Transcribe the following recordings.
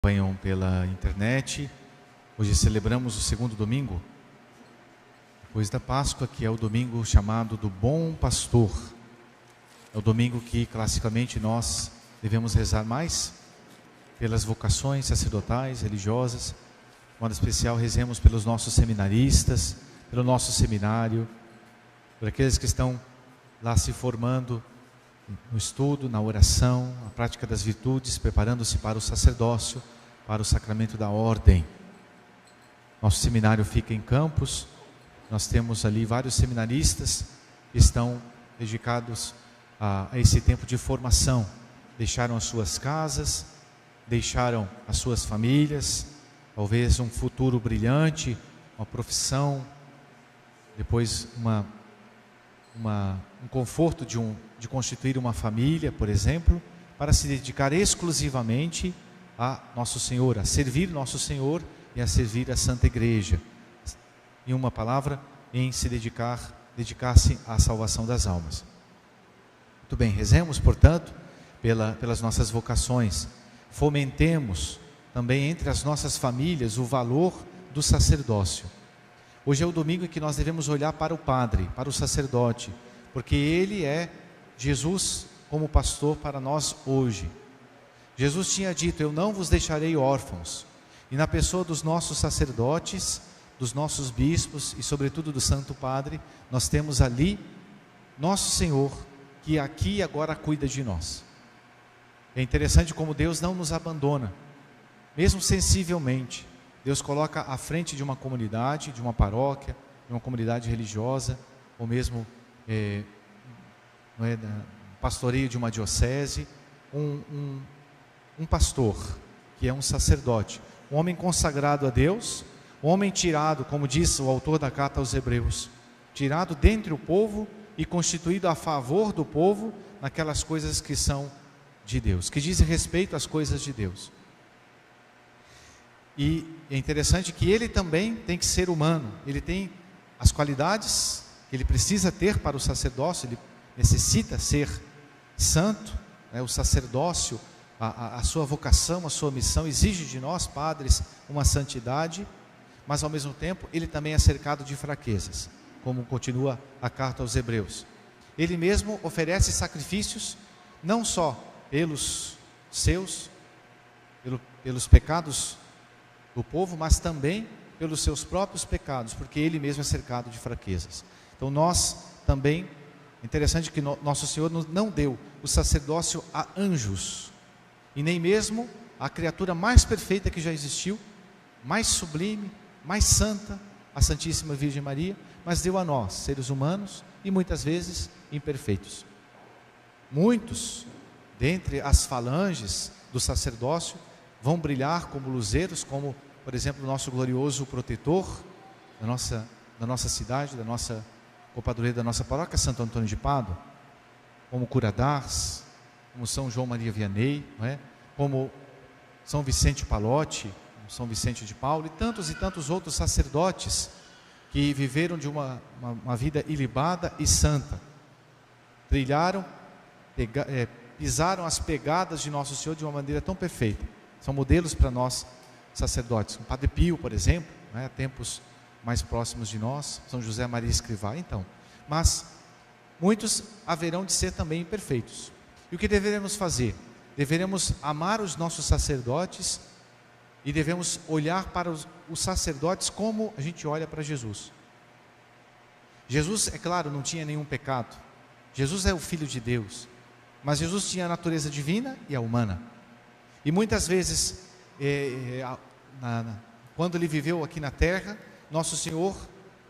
Acompanham pela internet. Hoje celebramos o segundo domingo depois da Páscoa, que é o domingo chamado do Bom Pastor. É o domingo que classicamente nós devemos rezar mais pelas vocações sacerdotais, religiosas. De modo especial, rezemos pelos nossos seminaristas, pelo nosso seminário, por aqueles que estão lá se formando no estudo, na oração, na prática das virtudes, preparando-se para o sacerdócio, para o sacramento da ordem. Nosso seminário fica em Campos. Nós temos ali vários seminaristas que estão dedicados a esse tempo de formação. Deixaram as suas casas, deixaram as suas famílias, talvez um futuro brilhante, uma profissão, depois um conforto de constituir uma família, por exemplo, para se dedicar exclusivamente a Nosso Senhor, a servir Nosso Senhor e a servir a Santa Igreja. Em uma palavra, em se dedicar-se à salvação das almas. Muito bem, rezemos, portanto, pelas nossas vocações. Fomentemos também entre as nossas famílias o valor do sacerdócio. Hoje é o domingo em que nós devemos olhar para o padre, para o sacerdote, porque ele é Jesus como pastor para nós hoje. Jesus tinha dito: eu não vos deixarei órfãos. E na pessoa dos nossos sacerdotes, dos nossos bispos e sobretudo do Santo Padre, nós temos ali Nosso Senhor, que aqui e agora cuida de nós. É interessante como Deus não nos abandona, mesmo sensivelmente. Deus coloca à frente de uma comunidade, de uma paróquia, de uma comunidade religiosa, ou mesmo pastoreio de uma diocese, um pastor, que é um sacerdote, um homem consagrado a Deus, um homem tirado, como diz o autor da carta aos Hebreus, tirado dentre o povo e constituído a favor do povo naquelas coisas que são de Deus, que dizem respeito às coisas de Deus. E é interessante que ele também tem que ser humano, ele tem as qualidades que ele precisa ter para o sacerdócio, ele necessita ser santo, o sacerdócio, a sua vocação, a sua missão exige de nós, padres, uma santidade, mas ao mesmo tempo ele também é cercado de fraquezas, como continua a carta aos Hebreus. Ele mesmo oferece sacrifícios, não só pelos pecados do povo, mas também pelos seus próprios pecados, porque ele mesmo é cercado de fraquezas. Então nós também, interessante que Nosso Senhor não deu o sacerdócio a anjos, e nem mesmo a criatura mais perfeita que já existiu, mais sublime, mais santa, a Santíssima Virgem Maria, mas deu a nós, seres humanos, e muitas vezes imperfeitos. Muitos, dentre as falanges do sacerdócio, vão brilhar como luzeiros, como, por exemplo, o nosso glorioso protetor da nossa cidade, da nossa compadroeira, da nossa paróquia, Santo Antônio de Pádua, como Cura d'Ars, como São João Maria Vianney, como São Vicente Palotti, São Vicente de Paulo e tantos outros sacerdotes que viveram de uma vida ilibada e santa, trilharam, pisaram as pegadas de Nosso Senhor de uma maneira tão perfeita. São modelos para nós sacerdotes. O Padre Pio, por exemplo, tempos mais próximos de nós, São José Maria Escrivá. Então, mas muitos haverão de ser também imperfeitos. E o que deveremos fazer? Deveremos amar os nossos sacerdotes e devemos olhar para os sacerdotes como a gente olha para Jesus. Jesus, é claro, não tinha nenhum pecado. Jesus é o Filho de Deus, mas Jesus tinha a natureza divina e a humana. E muitas vezes, quando ele viveu aqui na terra, Nosso Senhor,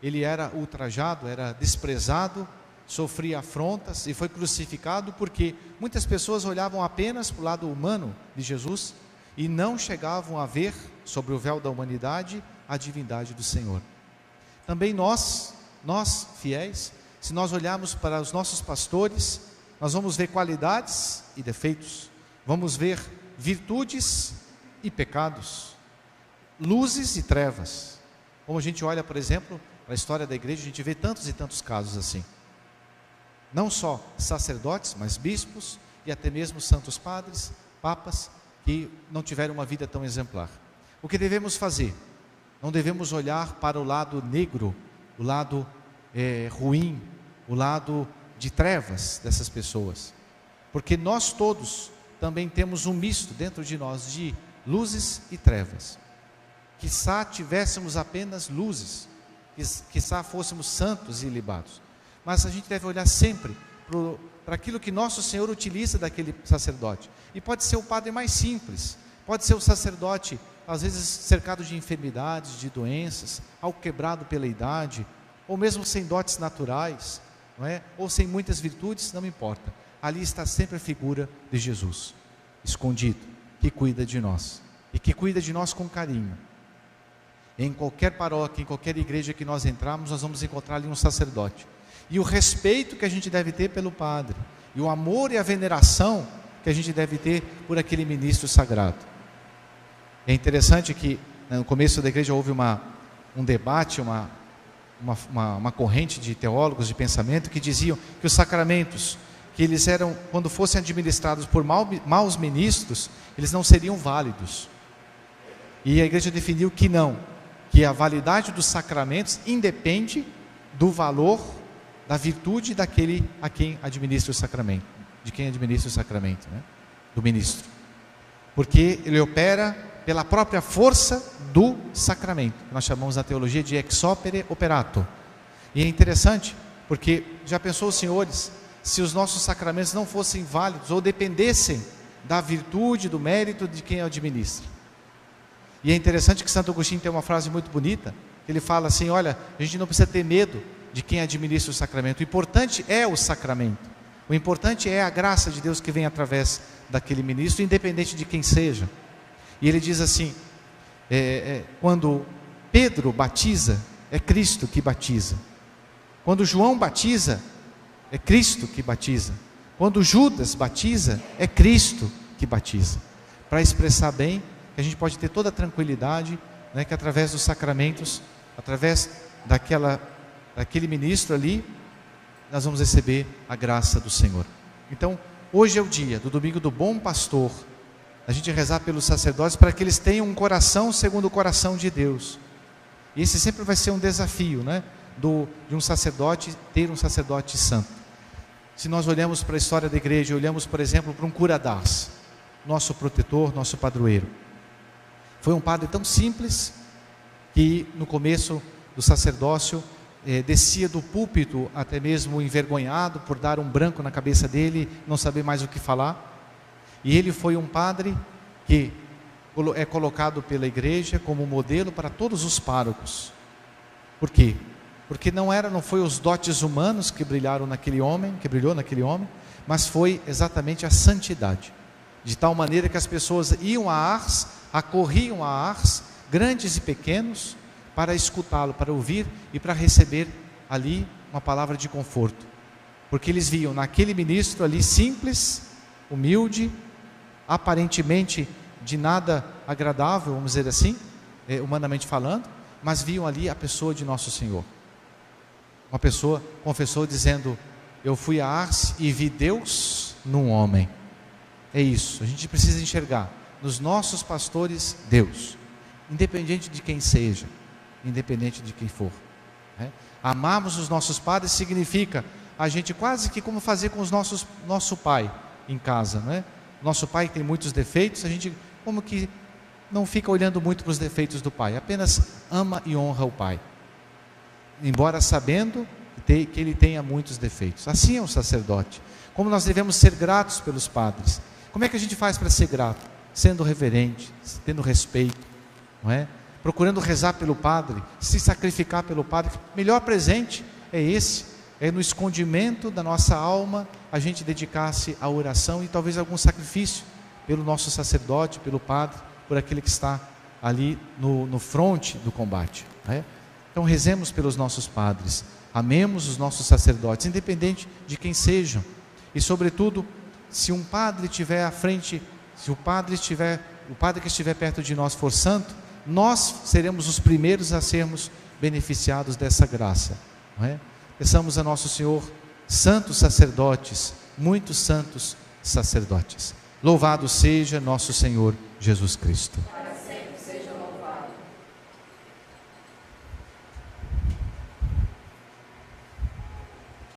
ele era ultrajado, era desprezado, sofria afrontas e foi crucificado porque muitas pessoas olhavam apenas para o lado humano de Jesus e não chegavam a ver, sobre o véu da humanidade, a divindade do Senhor. Também nós fiéis, se nós olharmos para os nossos pastores, nós vamos ver qualidades e defeitos, vamos ver virtudes e pecados, luzes e trevas. Como a gente olha, por exemplo, para a história da igreja, a gente vê tantos e tantos casos assim. Não só sacerdotes, mas bispos e até mesmo santos padres, papas, que não tiveram uma vida tão exemplar. O que devemos fazer? Não devemos olhar para o lado negro, o lado ruim, o lado de trevas dessas pessoas, porque nós todos também temos um misto dentro de nós de luzes e trevas. Quiçá tivéssemos apenas luzes, quiçá fôssemos santos e ilibados, mas a gente deve olhar sempre para aquilo que nosso Senhor utiliza daquele sacerdote. E pode ser o padre mais simples, pode ser o sacerdote às vezes cercado de enfermidades, de doenças, algo quebrado pela idade, ou mesmo sem dotes naturais, não é? Ou sem muitas virtudes, não importa. Ali está sempre a figura de Jesus, escondido, que cuida de nós, e que cuida de nós com carinho. Em qualquer paróquia, em qualquer igreja que nós entrarmos, nós vamos encontrar ali um sacerdote. E o respeito que a gente deve ter pelo padre, e o amor e a veneração que a gente deve ter por aquele ministro sagrado. É interessante que no começo da igreja houve um debate, uma corrente de teólogos de pensamento que diziam que os sacramentos, que eles eram, quando fossem administrados por maus ministros, eles não seriam válidos. E a igreja definiu que não, que a validade dos sacramentos independe do valor, da virtude daquele a quem administra o sacramento, de quem administra o sacramento, né? Do ministro, porque ele opera pela própria força do sacramento, que nós chamamos na teologia de ex opere operato. E é interessante, porque já pensou os senhores, se os nossos sacramentos não fossem válidos, ou dependessem da virtude, do mérito de quem administra. E é interessante que Santo Agostinho tem uma frase muito bonita, ele fala assim: olha, a gente não precisa ter medo de quem administra o sacramento, o importante é o sacramento, o importante é a graça de Deus que vem através daquele ministro, independente de quem seja. E ele diz assim, quando Pedro batiza, é Cristo que batiza. Quando João batiza, é Cristo que batiza. Quando Judas batiza, é Cristo que batiza. Para expressar bem, que a gente pode ter toda a tranquilidade, né, que através dos sacramentos, através daquele ministro ali, nós vamos receber a graça do Senhor. Então, hoje é o dia do domingo do Bom Pastor, a gente rezar pelos sacerdotes para que eles tenham um coração segundo o coração de Deus. E esse sempre vai ser um desafio, né? De um sacerdote ter um sacerdote santo. Se nós olhamos para a história da igreja, olhamos, por exemplo, para um cura d'Ars, nosso protetor, nosso padroeiro. Foi um padre tão simples que no começo do sacerdócio descia do púlpito até mesmo envergonhado por dar um branco na cabeça dele, não saber mais o que falar. E ele foi um padre que é colocado pela igreja como modelo para todos os párocos. Por quê? Porque não foi os dotes humanos que brilhou naquele homem, mas foi exatamente a santidade. De tal maneira que as pessoas iam a Ars, acorriam a Ars, grandes e pequenos, para escutá-lo, para ouvir e para receber ali uma palavra de conforto. Porque eles viam naquele ministro ali simples, humilde, aparentemente de nada agradável, vamos dizer assim, humanamente falando, mas viam ali a pessoa de nosso Senhor. Uma pessoa confessou dizendo: eu fui a Ars e vi Deus num homem. É isso, a gente precisa enxergar nos nossos pastores Deus, independente de quem seja, independente de quem for, né? Amarmos os nossos padres significa a gente quase que como fazer com nosso pai em casa, não é? Nosso pai tem muitos defeitos, a gente como que não fica olhando muito para os defeitos do pai, apenas ama e honra o pai, embora sabendo que ele tenha muitos defeitos. Assim é um sacerdote. Como nós devemos ser gratos pelos padres. Como é que a gente faz para ser grato? Sendo reverente, tendo respeito, não é? Procurando rezar pelo padre, se sacrificar pelo padre. O melhor presente é esse, é no escondimento da nossa alma a gente dedicar-se à oração e talvez algum sacrifício pelo nosso sacerdote, pelo padre, por aquele que está ali no fronte do combate, né? Então rezemos pelos nossos padres, amemos os nossos sacerdotes, independente de quem sejam. E sobretudo, se um padre estiver à frente, se o padre que estiver perto de nós for santo, nós seremos os primeiros a sermos beneficiados dessa graça, não é? Peçamos a nosso Senhor santos sacerdotes, muitos santos sacerdotes. Louvado seja nosso Senhor Jesus Cristo.